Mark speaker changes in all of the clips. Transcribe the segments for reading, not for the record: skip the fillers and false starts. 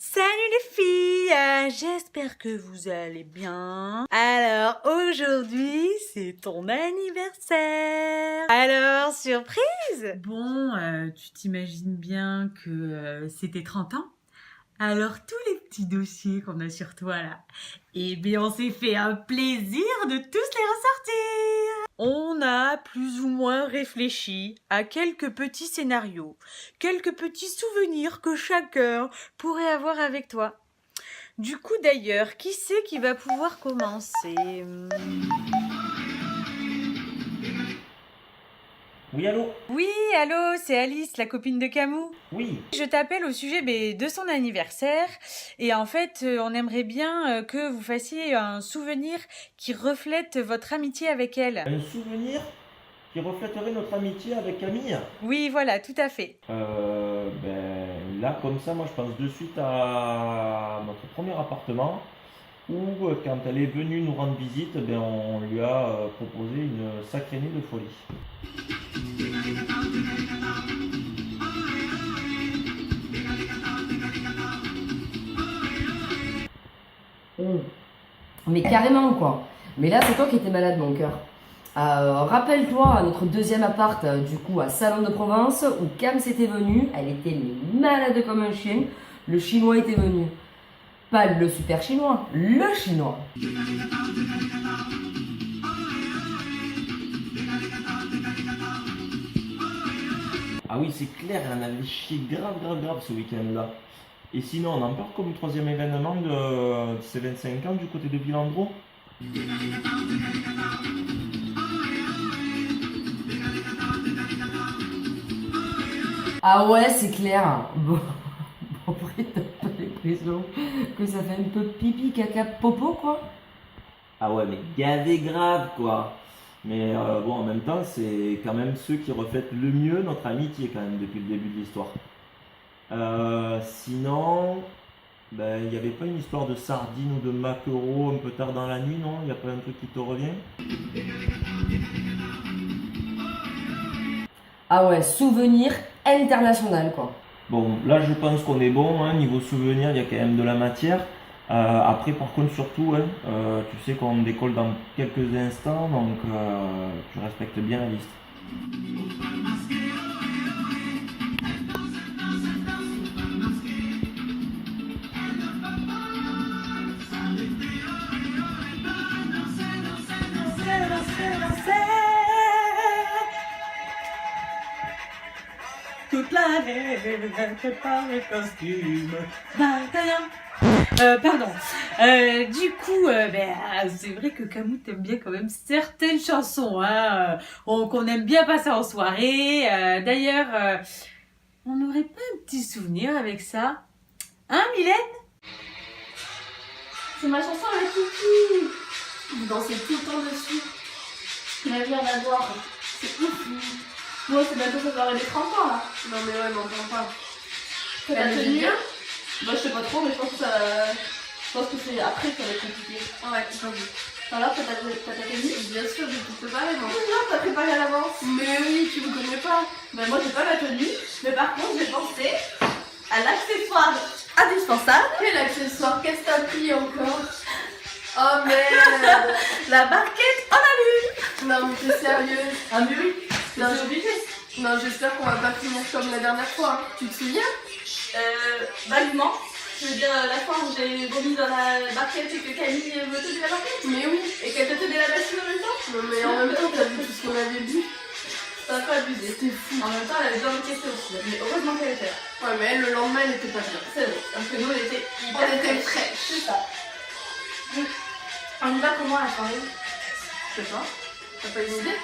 Speaker 1: Salut les filles, j'espère que vous allez bien. Alors aujourd'hui c'est ton anniversaire. Alors surprise. Bon, tu t'imagines bien que c'était 30 ans. Alors tous les petits dossiers qu'on a sur toi là, eh bien on s'est fait un plaisir de tous les ressortir. On a plus ou moins réfléchi à quelques petits scénarios, quelques petits souvenirs que chacun pourrait avoir avec toi. Du coup d'ailleurs, qui c'est qui va pouvoir commencer?
Speaker 2: Oui, allô?
Speaker 1: Oui, allô, c'est Alice, la copine de Camou.
Speaker 2: Oui.
Speaker 1: Je t'appelle au sujet de son anniversaire et en fait, on aimerait bien que vous fassiez un souvenir qui reflète votre amitié avec elle.
Speaker 2: Un souvenir qui reflèterait notre amitié avec Camille?
Speaker 1: Oui, voilà, tout à fait.
Speaker 2: Là, comme ça, moi, je pense de suite à notre premier appartement où, quand elle est venue nous rendre visite, on lui a proposé une sacrée nuit de folie.
Speaker 3: Mais carrément quoi. Mais là c'est toi qui étais malade mon cœur. Rappelle-toi à notre deuxième appart du coup à Salon de Provence où Cam s'était venue, elle était malade comme un chien, le chinois était venu. Pas le super chinois, le chinois.
Speaker 2: Ah oui, c'est clair, elle en avait chié grave ce week-end-là. Et sinon, on a encore comme troisième événement de ses 25 ans du côté de Villandreau.
Speaker 3: Ah ouais c'est clair. Bon, après t'as pas l'impression que ça fait un peu pipi, caca, popo quoi.
Speaker 2: Ah ouais, mais gavé grave quoi. Mais bon, en même temps, c'est quand même ceux qui reflètent le mieux notre amitié quand même depuis le début de l'histoire. Sinon, il n'y avait pas une histoire de sardines ou de maquereaux un peu tard dans la nuit, non? Il n'y a pas un truc qui te revient?
Speaker 3: Ah ouais, souvenir international quoi.
Speaker 2: Bon, là je pense qu'on est bon, hein, niveau souvenir, il y a quand même de la matière. Après, par contre, surtout, hein, tu sais qu'on décolle dans quelques instants, donc tu respectes bien la liste.
Speaker 1: Toute l'année, prépare le costume. Pardon. Du coup, c'est vrai que Camou t'aime bien quand même certaines chansons, hein, qu'on aime bien passer en soirée. D'ailleurs, on n'aurait pas un petit souvenir avec ça? Hein, Mylène?
Speaker 4: C'est ma chanson avec Kiki. Vous dansez tout le temps dessus. La vie en avoir. C'est ouf. Moi, c'est bientôt ça va des 30 ans là. Non, mais ouais, m'en parle pas. T'as ta tenue? Bah, je sais pas trop, mais je pense que c'est après que ça va être compliqué. Ah ouais, c'est entendu. Alors, t'as ta tenue? Bien sûr, j'ai tout préparé, moi. Non, t'as préparé à l'avance. Mais oui, tu me connais pas. Bah, moi, j'ai pas ma tenue. Mais par contre, j'ai pensé à l'accessoire indispensable. Quel accessoire? Qu'est-ce que t'as pris encore? Oh merde. La barquette en alu. Non mais t'es sérieuse? Ah mais oui. Non, c'est obligé. Non, j'espère qu'on va pas finir comme la dernière fois. Tu te souviens? Vaguement. Je veux dire, la fois où j'ai vomi dans la barquette et que Camille me tenait la barquette. Mais oui. Et qu'elle te tenait la bassine en même temps. Non mais en même temps, t'as vu tout ce qu'on avait bu. T'as pas abusé, c'était fou. En même temps, elle avait bien encaissé aussi. Mais heureusement qu'elle était là. Ouais, mais elle, le lendemain, elle était pas bien. C'est vrai. Parce que nous, elle était hyper fraîche. C'est ça. On y va comment à la soirée? Je sais pas. T'as pas une idée?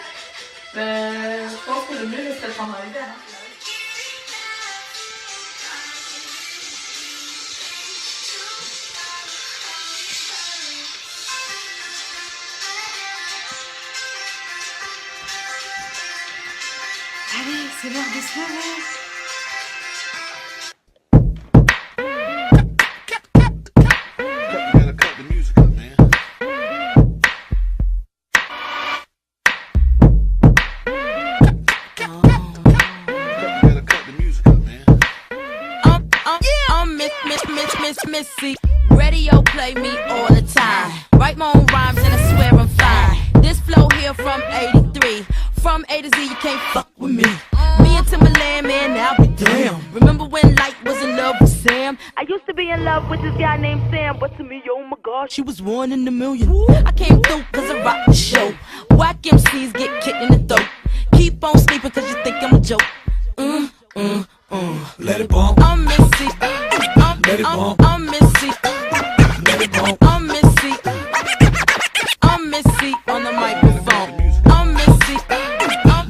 Speaker 4: Je pense que le mieux, ce serait de prendre un verre.
Speaker 1: Allez, c'est l'heure de se lever.
Speaker 5: Miss Missy. Radio play me all the time. Write my own rhymes and I swear I'm fine. This flow here from 83. From A to Z, you can't fuck with me. Me and Timberland, man, now be damn. Remember when Light was in love with Sam? I used to be in love with this guy named Sam, but to me, oh my God, she was one in a million. I came through cause I rock the show. Whack MCs get kicked in the throat. Keep on sleeping cause you think I'm a joke.
Speaker 6: Let it bump.
Speaker 5: I'm Missy.
Speaker 6: Let it bump.
Speaker 5: I'm Missy.
Speaker 6: Let it bump.
Speaker 5: I'm Missy. I'm Missy on the microphone. I'm Missy.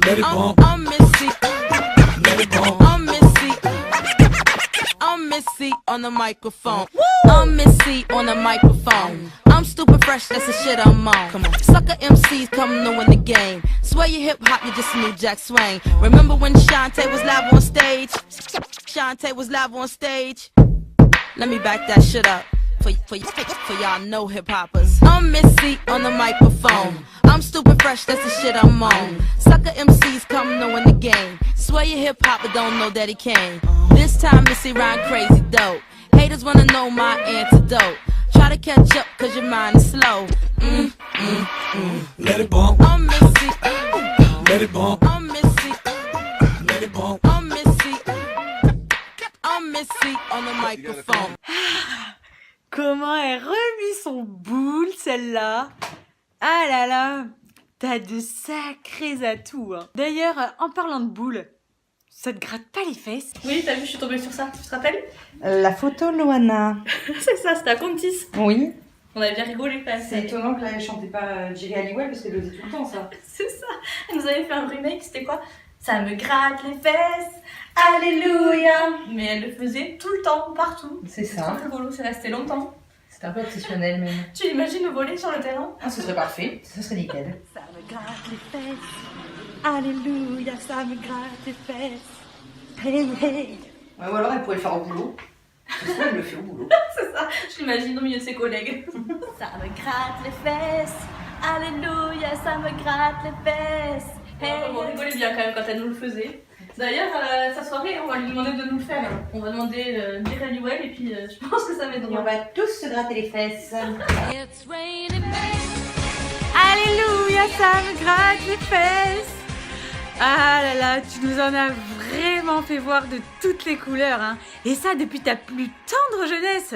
Speaker 6: Let it bump.
Speaker 5: I'm Missy.
Speaker 6: Let it bump.
Speaker 5: I'm Missy. I'm Missy on the microphone. I'm Missy on the microphone. I'm stupid fresh, that's the shit I'm on. Come on. Sucker MCs come new in the game. Swear you hip hop, you just knew Jack Swain. Remember when Shantae was live on stage? Shantae was live on stage. Let me back that shit up. For y'all know hip hoppers. I'm Missy on the microphone. I'm stupid fresh, that's the shit I'm on. Sucker MCs come new in the game. Swear you hip hop but don't know that he came. This time Missy rhyme crazy dope. Haters wanna know my antidote. Try to catch up cause your mind is slow.
Speaker 6: Let it bump.
Speaker 5: I'm Missy.
Speaker 6: Let it bump.
Speaker 5: I'm Missy.
Speaker 6: Let it bump.
Speaker 5: I'm Missy. I'm Missy on the microphone.
Speaker 1: Comment elle remis son boule, celle-là. Ah là là, t'as de sacrés atouts. Hein. D'ailleurs, en parlant de boule, ça te gratte pas les fesses?
Speaker 4: Oui, t'as vu, je suis tombée sur ça, tu te rappelles?
Speaker 7: La photo Loana.
Speaker 4: C'est ça, c'était à Contis.
Speaker 7: Oui.
Speaker 4: On avait bien rigolé quand même.
Speaker 7: C'est étonnant que là elle chantait pas Jerry Halliwell parce qu'elle le faisait tout le temps ça.
Speaker 4: C'est ça. Elle nous avait fait un remake, c'était quoi? Ça me gratte les fesses, alléluia. Mais elle le faisait tout le temps, partout.
Speaker 7: C'est
Speaker 4: C'est
Speaker 7: ça.
Speaker 4: trop rigolo, c'est resté longtemps.
Speaker 7: C'est un peu obsessionnel même.
Speaker 4: Tu imagines le voler sur le terrain?
Speaker 7: Ah, ce serait parfait. Ça serait nickel.
Speaker 1: Ça me gratte les fesses. Alléluia, ça me gratte les fesses. Hey, hey.
Speaker 7: Ouais, ou alors elle pourrait le faire au boulot. Parce qu'elle le fait au boulot.
Speaker 4: C'est ça, je l'imagine au milieu de ses collègues. Ça me gratte les fesses, alléluia, ça me gratte les fesses. Hey, on rigolait bien quand même quand elle nous le faisait. D'ailleurs, sa soirée, on va lui demander de nous le faire. Hein. On va demander Jerry Halliwell et puis je pense que ça va être
Speaker 7: Et
Speaker 4: drôle.
Speaker 7: on va tous se gratter les fesses.
Speaker 5: It's raining men.
Speaker 1: Alléluia, ça me gratte les fesses. Ah là là, tu nous en as vraiment fait voir de toutes les couleurs, hein. Et ça depuis ta plus tendre jeunesse.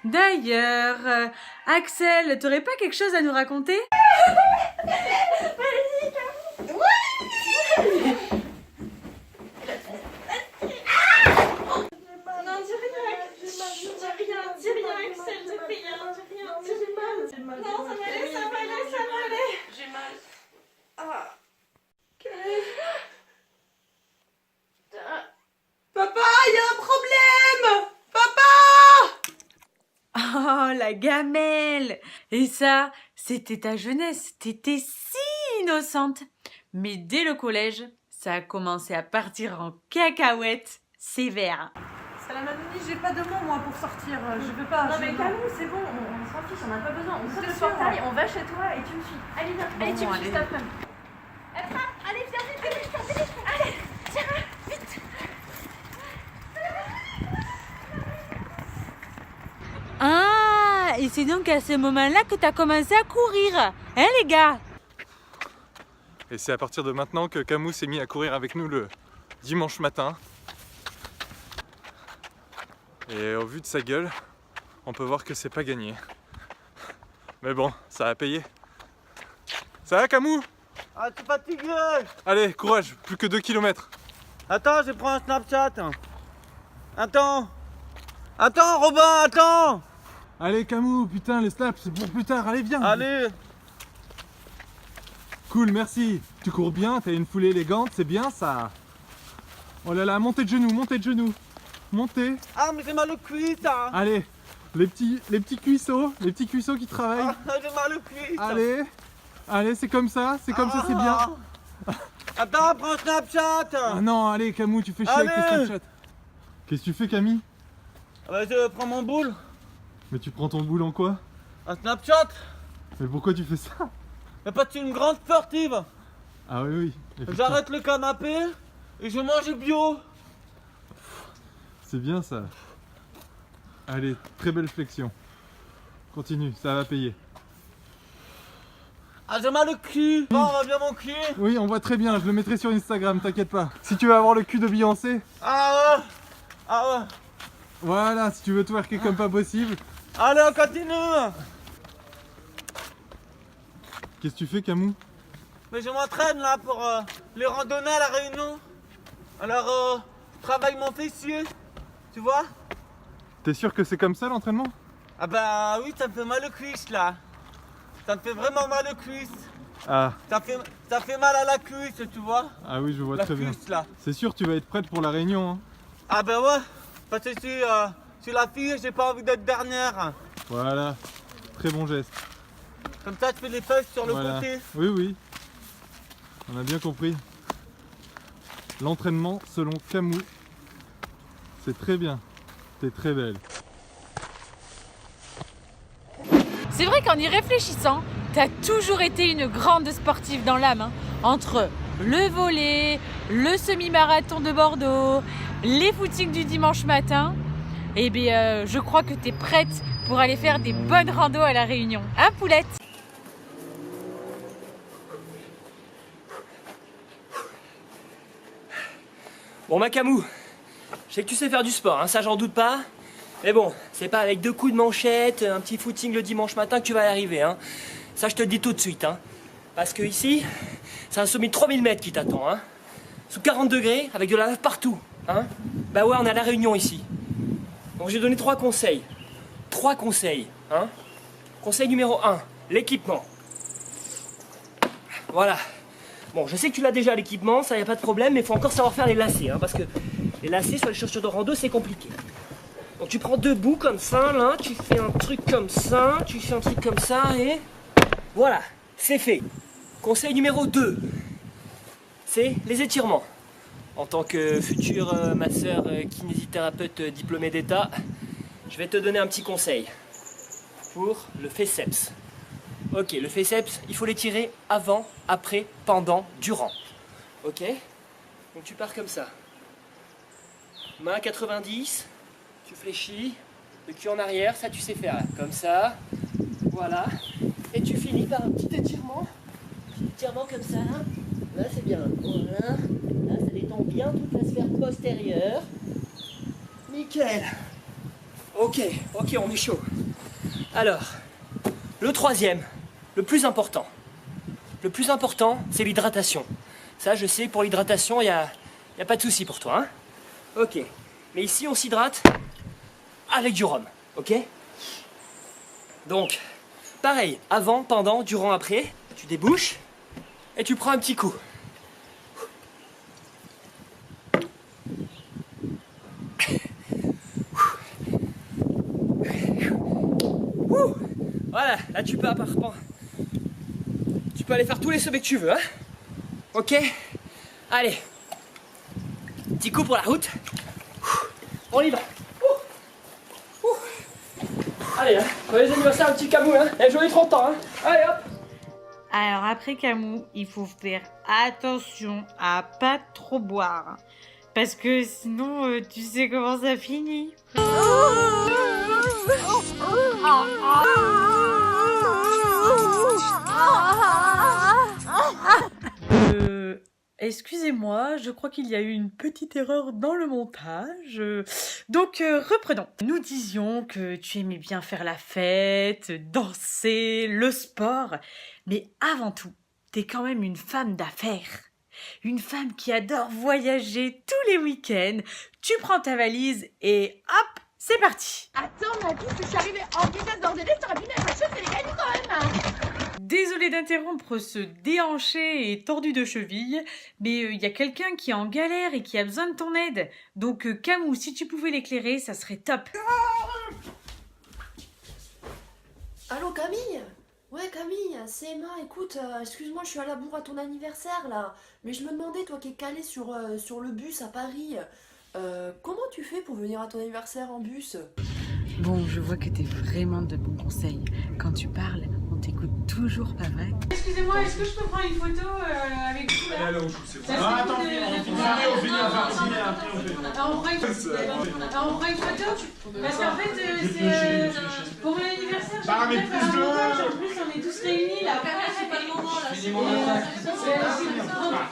Speaker 1: D'ailleurs, Axel, t'aurais pas quelque chose à nous raconter?
Speaker 4: Non, dis rien, Axel, dis rien. J'ai mal. Non, ça va aller. J'ai mal. Ah.
Speaker 7: Papa, il y a un problème! Papa!
Speaker 1: Oh, la gamelle! Et ça, c'était ta jeunesse, t'étais si innocente. Mais dès le collège, ça a commencé à partir en cacahuète sévère.
Speaker 8: Salam Amini, j'ai pas de mots moi pour sortir, je veux pas.
Speaker 4: Non mais calme, c'est bon, on s'en fiche, on n'a pas besoin. On sort le portail, on va chez toi et tu me suis. Allez, viens, allez, tu me suis cet après-midi. Allez, viens vite, allez, tiens, vite.
Speaker 1: Ah, et c'est donc à ce moment-là que t'as commencé à courir, hein les gars?
Speaker 9: Et c'est à partir de maintenant que Camus s'est mis à courir avec nous le dimanche matin. Et au vu de sa gueule, on peut voir que c'est pas gagné. Mais bon, ça a payé. Ça va Camus?
Speaker 10: Ah, t'es fatigué.
Speaker 9: Allez, courage, plus que 2 km.
Speaker 10: Attends, je prends un Snapchat. Attends, Robin, attends.
Speaker 9: Allez Camus, putain, les snaps, c'est pour plus tard, allez viens.
Speaker 10: Allez.
Speaker 9: Cool, merci. Tu cours bien, t'as une foulée élégante, c'est bien ça. Oh là là, montez de genoux, montez.
Speaker 10: Ah, mais j'ai mal au cuit, ça.
Speaker 9: Allez, les petits cuisseaux qui travaillent.
Speaker 10: Ah, j'ai mal au cuit.
Speaker 9: Allez, c'est comme ça, c'est bien.
Speaker 10: Attends, prends un Snapchat.
Speaker 9: Ah non, allez Camus, tu fais chier avec tes
Speaker 10: Allez.
Speaker 9: Snapchat. Qu'est-ce que tu fais Camille?
Speaker 10: Bah, je prends mon boule.
Speaker 9: Mais tu prends ton boule en quoi?
Speaker 10: Un Snapchat.
Speaker 9: Mais pourquoi tu fais ça?
Speaker 10: Mais parce que tu es une grande sportive.
Speaker 9: Ah oui, effectivement.
Speaker 10: J'arrête le canapé et je mange bio.
Speaker 9: C'est bien ça. Allez, très belle flexion. Continue, ça va payer.
Speaker 10: Ah, j'ai mal au cul. Bon, on va bien mon cul.
Speaker 9: Oui, on voit très bien, je le mettrai sur Instagram, t'inquiète pas. Si tu veux avoir le cul de Beyoncé,
Speaker 10: Ah ouais. Ah ouais.
Speaker 9: voilà, si tu veux twerker comme pas possible.
Speaker 10: Allez, on continue.
Speaker 9: Qu'est-ce que tu fais, Camou?
Speaker 10: Mais je m'entraîne là pour les randonnées à la Réunion. Alors, je travaille mon fessier. Tu vois?
Speaker 9: T'es sûr que c'est comme ça l'entraînement?
Speaker 10: Ah bah oui, ça me fait mal aux cuisses là. Ça me fait vraiment mal aux cuisses.
Speaker 9: Ah.
Speaker 10: Ça fait mal à la cuisse, tu vois?
Speaker 9: Ah oui, je vois
Speaker 10: La
Speaker 9: très bien.
Speaker 10: cuisse là.
Speaker 9: C'est sûr, tu vas être prête pour la réunion. Hein.
Speaker 10: Ah bah ouais, parce que je suis la fille, j'ai pas envie d'être dernière.
Speaker 9: Voilà, très bon geste.
Speaker 10: Comme ça, tu fais les fesses sur le
Speaker 9: Voilà.
Speaker 10: côté.
Speaker 9: Oui, oui, on a bien compris. L'entraînement selon Camou, c'est très bien. T'es très belle.
Speaker 1: C'est vrai qu'en y réfléchissant, t'as toujours été une grande sportive dans l'âme. Hein. Entre le volley, le semi-marathon de Bordeaux, les footings du dimanche matin, eh bien, je crois que t'es prête pour aller faire des bonnes randos à la Réunion. Hein, Poulette?
Speaker 11: Bon, Macamou, je sais que tu sais faire du sport, hein, ça j'en doute pas. Mais bon, c'est pas avec 2 coups de manchette, un petit footing le dimanche matin que tu vas y arriver. Hein. Ça, je te le dis tout de suite. Hein. Parce que ici, c'est un sommet de 3000 mètres qui t'attend. Hein. Sous 40 degrés, avec de la lave partout. Hein. Bah ouais, on est à la Réunion ici. Donc j'ai donné 3 conseils. 3 conseils. Hein. Conseil numéro 1, l'équipement. Voilà. Bon, je sais que tu l'as déjà l'équipement, ça y a pas de problème, mais il faut encore savoir faire les lacets. Hein, parce que les lacets sur les chaussures de rando, c'est compliqué. Donc tu prends 2 bouts comme ça, là, tu fais un truc comme ça, tu fais un truc comme ça, et voilà, c'est fait. Conseil numéro 2, c'est les étirements. En tant que futur masseur kinésithérapeute diplômé d'État, je vais te donner un petit conseil pour le féceps. Ok, le féceps, il faut l'étirer avant, après, pendant, durant. Ok? Donc tu pars comme ça. Main à 90. Tu fléchis, le cul en arrière, ça tu sais faire, comme ça, voilà, et tu finis par un petit étirement comme ça, là c'est bien, voilà, là ça détend bien toute la sphère postérieure, nickel, ok, on est chaud. Alors, le troisième, le plus important, c'est l'hydratation. Ça je sais, pour l'hydratation, il y a pas de souci pour toi, hein. Ok, mais ici on s'hydrate avec du rhum, ok? Donc, pareil, avant, pendant, durant, après, tu débouches et tu prends un petit coup. Voilà, là tu peux aller faire tous les sommets que tu veux, hein? Ok? Allez, petit coup pour la route. On y va. Allez, hein, joyeux anniversaire, un petit Camou, hein. Et joyeux 30 ans, hein. Allez, hop.
Speaker 1: Alors après Camou, il faut faire attention à pas trop boire. Parce que sinon, tu sais comment ça finit. Excusez-moi, je crois qu'il y a eu une petite erreur dans le montage. Donc, reprenons. Nous disions que tu aimais bien faire la fête, danser, le sport. Mais avant tout, t'es quand même une femme d'affaires. Une femme qui adore voyager tous les week-ends. Tu prends ta valise et hop, c'est parti.
Speaker 4: Attends, ma douce, je suis arrivée en vitesse d'ordonnée, t'aurais pu mettre la chose, c'est les gagnants quand même.
Speaker 1: Désolée d'interrompre ce déhanché et tordu de cheville, mais il y a quelqu'un qui est en galère et qui a besoin de ton aide. Donc Camou, si tu pouvais l'éclairer, ça serait top.
Speaker 3: Allô Camille? Ouais Camille, c'est Emma, écoute, excuse-moi, je suis à la bourre à ton anniversaire là. Mais je me demandais, toi qui es calé sur le bus à Paris, comment tu fais pour venir à ton anniversaire en bus?
Speaker 1: Bon, je vois que t'es vraiment de bons conseils. Quand tu parles, on t'écoute toujours, pas vrai?
Speaker 8: Excusez-moi, est-ce que je peux prendre une photo avec vous là?
Speaker 9: Allez, on joue, c'est bon.
Speaker 8: Ah, attends, on prend une photo parce qu'en fait, c'est pour mon anniversaire, j'ai voulu faire un montage. En plus, on est tous réunis là. C'est pas le moment là.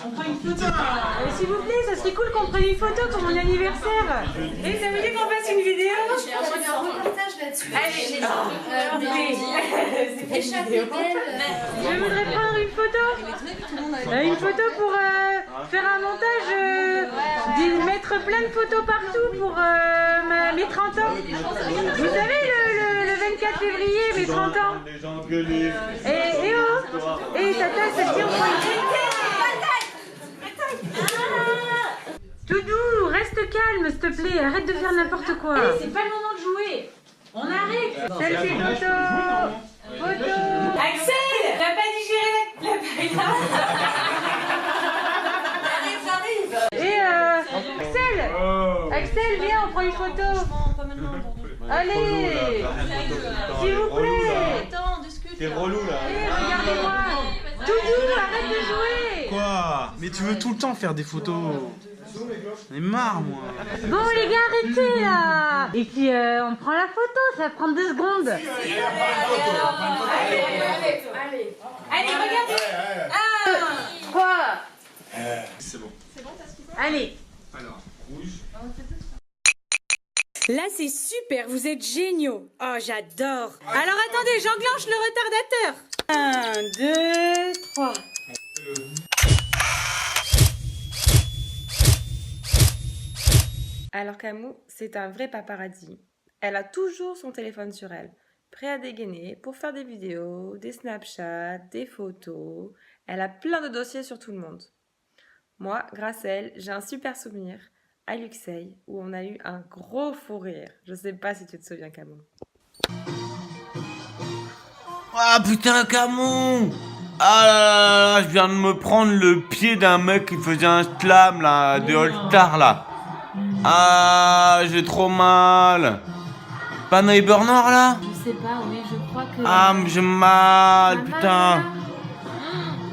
Speaker 8: On prend une photo. S'il vous plaît, ça serait cool qu'on prenne une photo pour mon anniversaire. Et ça veut dire qu'on fasse une vidéo?
Speaker 4: J'ai un reportage là-dessus.
Speaker 8: Allez, je voudrais prendre une photo. Une photo pour faire un montage, mettre plein de photos partout pour mes 30 ans. Vous savez, le 24 février, mes 30 ans. Et oh, et tata, ça dit on prend une Doudou, reste calme, s'il te plaît, arrête de faire n'importe quoi. Allez, c'est pas le moment de jouer. On arrête. Selfie photo. Photo. Axel, t'as pas digéré la paella. J'arrive. Et Axel, viens, on prend une photo. Allez, s'il vous plaît.
Speaker 10: Attends, discute. T'es relou là.
Speaker 8: Regardez-moi. Doudou, arrête de jouer.
Speaker 10: Quoi? Mais tu veux tout le temps faire des photos. J'en ai marre, moi.
Speaker 8: Bon, les gars, arrêtez là. Et puis, on prend la photo, ça va prendre 2 secondes. Allez, regardez. 1, 3.
Speaker 9: C'est bon.
Speaker 8: Allez.
Speaker 9: Alors, rouge.
Speaker 8: Là, c'est super, vous êtes géniaux. Oh, j'adore. Alors, attendez, j'enclenche le retardateur. 1, 2, 3.
Speaker 12: Alors Camou, c'est un vrai paparazzi. Elle a toujours son téléphone sur elle, prêt à dégainer pour faire des vidéos, des Snapchats, des photos. Elle a plein de dossiers sur tout le monde. Moi, grâce à elle, j'ai un super souvenir à Luxeuil où on a eu un gros fou rire. Je sais pas si tu te souviens, Camou.
Speaker 10: Ah putain, Camon! Ah là là, je viens de me prendre le pied d'un mec qui faisait un slam là, de All-Star là. Ah, j'ai trop mal. Pas Neighbor Nord là?
Speaker 12: Je sais pas, oui, je crois que...
Speaker 10: Ah, mais j'ai mal, putain.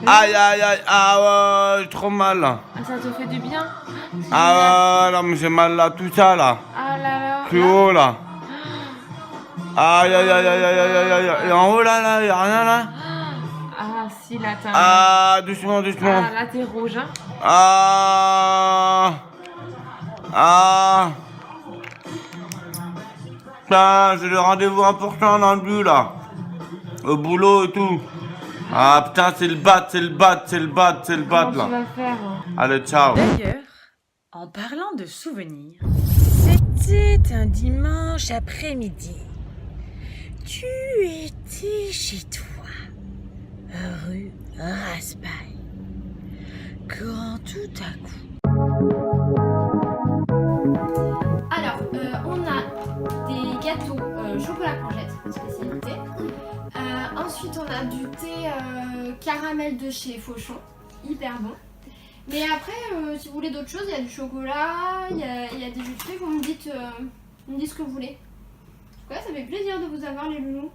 Speaker 10: Aïe aïe aïe, ah ouais, j'ai trop mal là.
Speaker 12: Ah, ça te fait du bien?
Speaker 10: Ah ouais, là, mais j'ai mal là, tout ça là.
Speaker 12: Ah là là.
Speaker 10: Plus haut là. Aïe aïe aïe aïe aïe aïe aïe. Et en haut là, y'a rien là?
Speaker 12: Ah si, là t'as...
Speaker 10: Ah, doucement, doucement.
Speaker 12: Ah, là t'es rouge, hein.
Speaker 10: Ah. Ah. Putain, j'ai le rendez-vous important dans le but là. Au boulot et tout. Ah putain, c'est le bat là.
Speaker 12: Comment tu vas faire?
Speaker 10: Allez, ciao.
Speaker 1: D'ailleurs, en parlant de souvenirs, c'était un dimanche après-midi. Tu étais chez toi, rue Raspail, quand tout à coup...
Speaker 4: Alors, on a des gâteaux chocolat courgette, spécialité. Ensuite, on a du thé caramel de chez Fauchon, hyper bon. Mais après, si vous voulez d'autres choses, il y a du chocolat, il y a des jus de fruits, vous me dites ce que vous voulez. Ouais, ça fait plaisir de vous avoir, les loulous.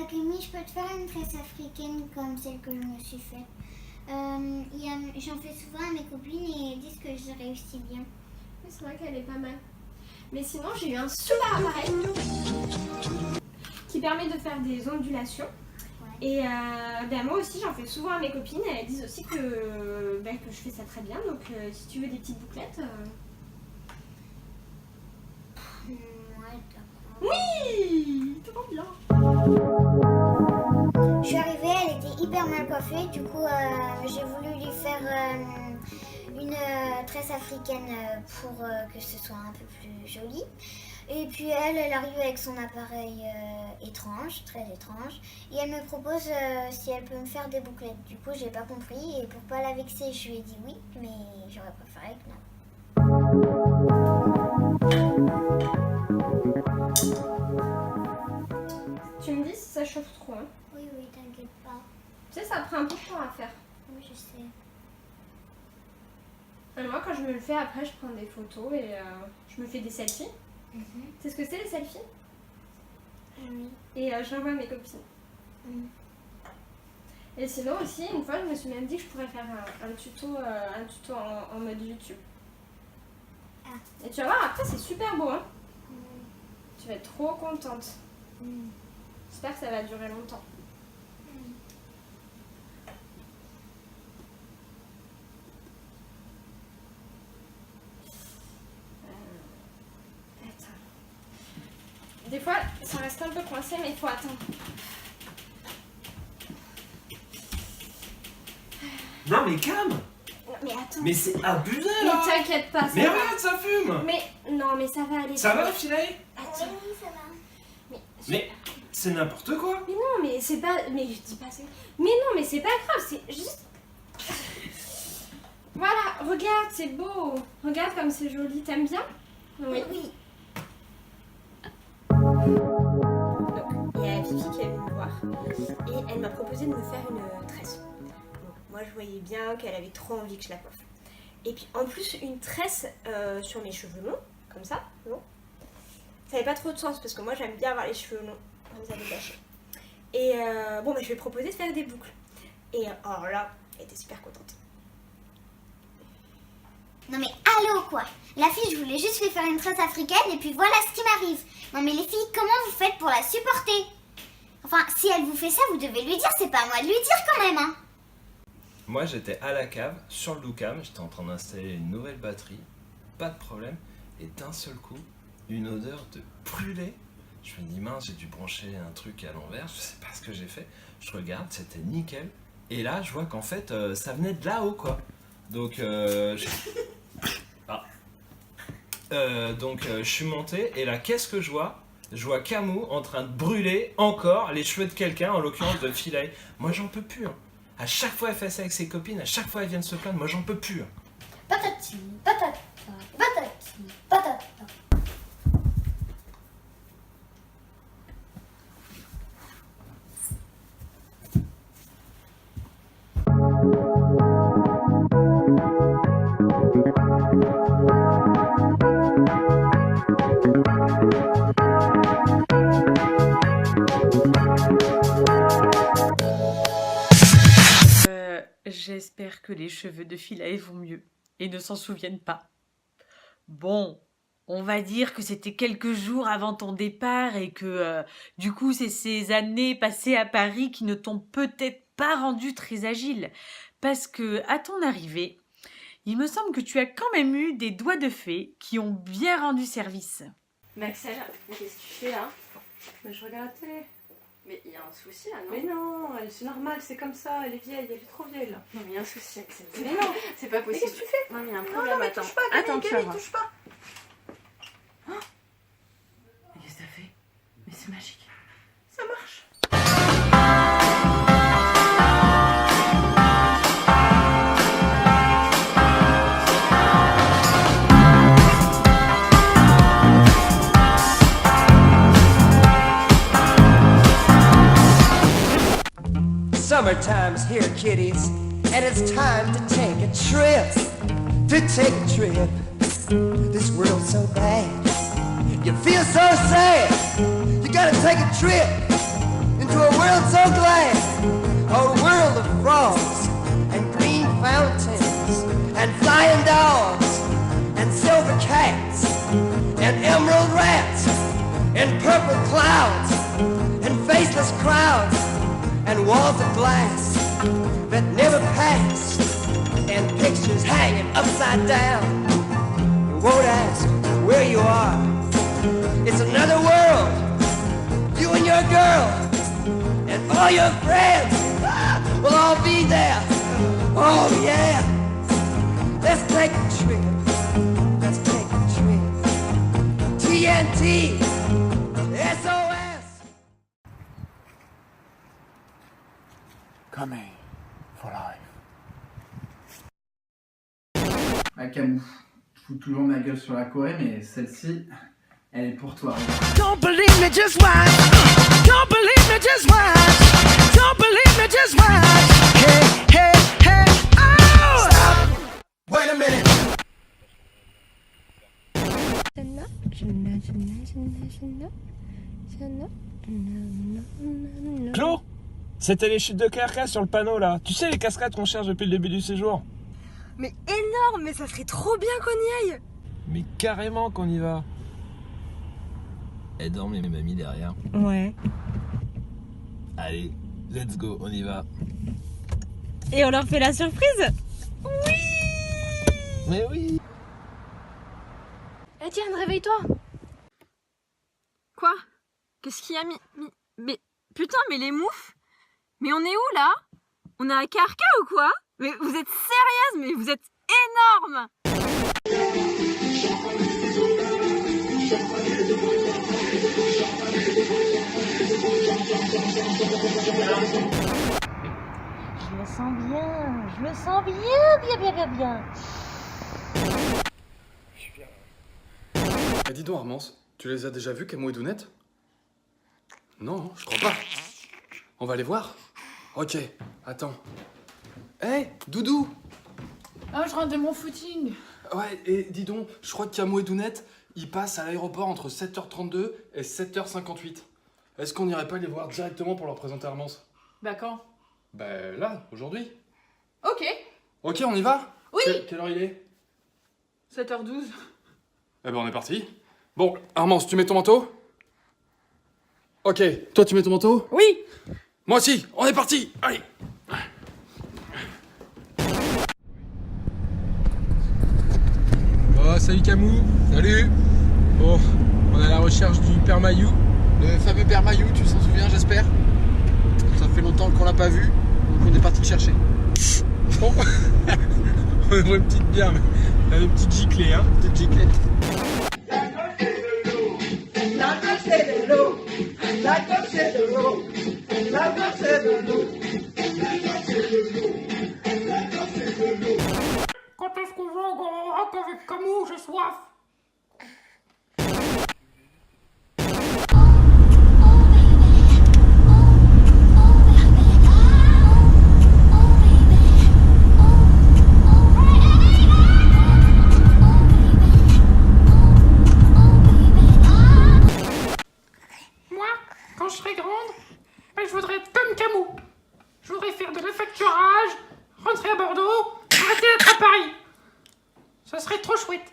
Speaker 13: Camille, je peux te faire une tresse africaine comme celle que je me suis faite. J'en fais souvent à mes copines et elles disent que je réussis bien.
Speaker 4: Oui, c'est vrai qu'elle est pas mal. Mais sinon, j'ai eu un super appareil qui permet de faire des ondulations. Ouais. Et moi aussi, j'en fais souvent à mes copines. Elles disent aussi que je fais ça très bien. Donc, si tu veux des petites bouclettes...
Speaker 13: Ouais, d'accord.
Speaker 4: Oui, trop bien.
Speaker 13: Je suis arrivée, elle était hyper mal coiffée. Du coup, j'ai voulu lui faire une tresse africaine pour que ce soit un peu plus joli. Et puis elle arrive avec son appareil étrange, très étrange. Et elle me propose si elle peut me faire des bouclettes. Du coup, j'ai pas compris. Et pour pas la vexer, je lui ai dit oui. Mais j'aurais préféré que non.
Speaker 4: Tu me dis si ça chauffe trop, hein?
Speaker 13: Oui, t'inquiète pas.
Speaker 4: Tu sais, ça prend un peu de temps à faire.
Speaker 13: Oui, je sais.
Speaker 4: Et moi, quand je me le fais, après, je prends des photos et je me fais des selfies. Tu sais ce que c'est, les selfies? et j'envoie à mes copines. Et sinon aussi, une fois, je me suis même dit que je pourrais faire un tuto en mode YouTube. Et tu vas voir, après, c'est super beau. Hein. Tu vas être trop contente. J'espère que ça va durer longtemps. Des fois, ça reste un peu coincé, mais il faut attendre.
Speaker 10: Non mais calme.
Speaker 4: Mais attends.
Speaker 10: Mais c'est abusé
Speaker 4: Mais
Speaker 10: là.
Speaker 4: t'inquiète pas, ça
Speaker 10: Mais
Speaker 4: va.
Speaker 10: regarde, ça fume.
Speaker 4: Mais non, mais ça va aller.
Speaker 10: Ça va, Philae?
Speaker 4: Attends.
Speaker 13: Oui, ça va.
Speaker 10: Mais c'est n'importe quoi.
Speaker 4: Mais non, mais c'est pas... Mais je dis pas ça. Mais non, mais c'est pas grave, c'est juste... Voilà, regarde, c'est beau. Regarde comme c'est joli, t'aimes bien? Oui.
Speaker 13: Oui.
Speaker 4: Donc, il y a Fifi qui est venue me voir et elle m'a proposé de me faire une tresse. Donc, moi, je voyais bien qu'elle avait trop envie que je la coiffe. Et puis, en plus, une tresse sur mes cheveux longs, comme ça, non? Ça n'avait pas trop de sens parce que moi, j'aime bien avoir les cheveux longs, comme ça, détachés. Et bon, bah, je lui ai proposé de faire des boucles. Et alors là, elle était super contente.
Speaker 13: Non mais allô quoi. La fille, je voulais juste lui faire une tresse africaine et puis voilà ce qui m'arrive. Non mais les filles, comment vous faites pour la supporter? Enfin, si elle vous fait ça, vous devez lui dire, c'est pas à moi de lui dire quand même, hein.
Speaker 14: Moi j'étais à la cave, sur le Lucam, j'étais en train d'installer une nouvelle batterie, pas de problème, et d'un seul coup, une odeur de brûlé. Je me dis mince, j'ai dû brancher un truc à l'envers, je sais pas ce que j'ai fait. Je regarde, c'était nickel, et là je vois qu'en fait ça venait de là-haut quoi. Donc je suis monté, et là qu'est-ce que je vois? Je vois Camus en train de brûler encore les cheveux de quelqu'un, en l'occurrence de Philae. Moi j'en peux plus. Hein. À chaque fois elle fait ça avec ses copines, à chaque fois elle vient de se plaindre, moi j'en peux plus. Hein.
Speaker 13: Patati, patata, patati, patata.
Speaker 1: J'espère que les cheveux de Philae vont mieux et ne s'en souviennent pas. Bon, on va dire que c'était quelques jours avant ton départ et que du coup c'est ces années passées à Paris qui ne t'ont peut-être pas rendu très agile. Parce que à ton arrivée, il me semble que tu as quand même eu des doigts de fée qui ont bien rendu service.
Speaker 4: Mais Axel, qu'est-ce que tu fais là? Mais je regarde la télé. Mais il y a un souci là, non?
Speaker 7: Mais non, c'est normal, c'est comme ça, elle est vieille, elle est trop vieille là.
Speaker 4: Non, mais il y a un souci, Axel.
Speaker 7: Mais non,
Speaker 4: c'est pas possible.
Speaker 7: Mais qu'est-ce que tu fais?
Speaker 4: Non, mais il y a un
Speaker 7: Non,
Speaker 4: problème,
Speaker 7: non, mais
Speaker 4: attends.
Speaker 7: touche pas,
Speaker 4: Attends, tu vas voir.
Speaker 7: touche pas. Mais qu'est-ce que ça fait? Mais c'est magique. Ça marche.
Speaker 15: Summertime's here, kiddies, and it's time to take a trip. To take a trip. This world's so bad. You feel so sad. You gotta take a trip into a world so glad. A world of frogs and green fountains and flying dogs and silver cats and emerald rats and purple clouds and faceless crowds and walls of glass that never pass, and pictures hanging upside down. You won't ask where you are. It's another world. You and your girl and all your friends will all be there. Oh yeah. Let's take a trip. Let's take a trip. TNT. SOS.
Speaker 16: Coming for life. Ah, Camus, je fous toujours ma gueule sur la Corée, mais celle-ci, elle est pour toi.
Speaker 15: Don't believe me, just watch. Don't believe me, just watch. Don't believe me, just watch. Hey, hey, hey, oh! Stop. Wait a minute.
Speaker 11: Claude, c'était les chutes de Carcasse sur le panneau là. Tu sais les cascades qu'on cherche depuis le début du séjour?
Speaker 17: Mais énorme, mais ça serait trop bien qu'on y aille.
Speaker 11: Mais carrément qu'on y va.
Speaker 14: Elle dort mes mamies derrière.
Speaker 8: Ouais.
Speaker 14: Allez, let's go, on y va.
Speaker 8: Et on leur fait la surprise? Oui!
Speaker 14: Mais oui!
Speaker 17: Eh Diane, réveille-toi. Quoi? Qu'est-ce qu'il y a Mais putain, mais les moufles? Mais on est où là? On est à Carca ou quoi? Mais vous êtes sérieuse? Mais vous êtes énorme!
Speaker 18: Je me sens bien, je me sens bien.
Speaker 9: Eh, dis donc Armance, tu les as déjà vus, Camo et Dounette? Non, je crois pas. On va les voir? Ok, attends. Hé, Doudou!
Speaker 7: Ah, je rentre de mon footing.
Speaker 9: Ouais, et dis donc, je crois que Camo et Dounette, ils passent à l'aéroport entre 7h32 et 7h58. Est-ce qu'on n'irait pas les voir directement pour leur présenter Armance?
Speaker 7: Bah quand?
Speaker 9: Bah là, aujourd'hui.
Speaker 7: Ok.
Speaker 9: Ok, on y va?
Speaker 7: Oui.
Speaker 9: Quelle heure il est?
Speaker 7: 7h12.
Speaker 9: Eh ben on est parti. Bon, Armance, tu mets ton manteau? Ok, toi tu mets ton manteau?
Speaker 7: Oui.
Speaker 9: Moi aussi, on est parti. Allez.
Speaker 19: Oh, salut Camou. Salut. Bon, on est à la recherche du père Mailloux. Le fameux père Mailloux, tu t'en souviens, j'espère? Ça fait longtemps qu'on l'a pas vu, donc on est parti le chercher. Bon, on aimerait une petite bière, mais il y a une petite giclée, hein, petite giclée.
Speaker 15: La gosse c'est de l'eau, la gosse c'est de l'eau, la gosse c'est de l'eau, la gosse c'est de l'eau, la gosse c'est de l'eau.
Speaker 7: Quand est-ce qu'on va en rock avec Camou? J'ai soif. Quand je serai grande, je voudrais être comme Camou. Je voudrais faire de l'affacturage, rentrer à Bordeaux, arrêter d'être à Paris. Ça serait trop chouette.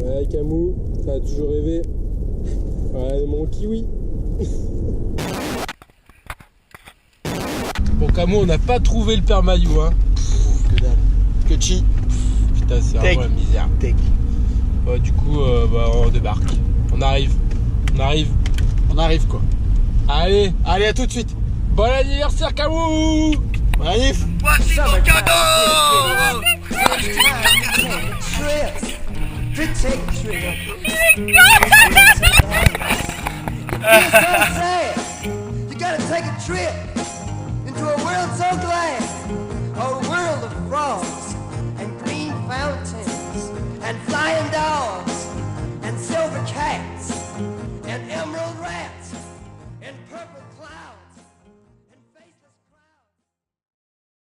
Speaker 19: Ouais, Camou, ça a toujours rêvé. Ouais, mon kiwi. Bon, Camou, on n'a pas trouvé le père Mailloux, hein. Que dalle. Que chi. Putain, c'est vraiment la misère. Ouais, du coup, on débarque. On arrive. On arrive, quoi. Allez, à tout de suite. Bon anniversaire, Camou. Bon anniversaire.
Speaker 15: Voici ton cadeau. To take a trip. You gotta take a trip into a world so glad, a world of frogs and green fountains and flying dogs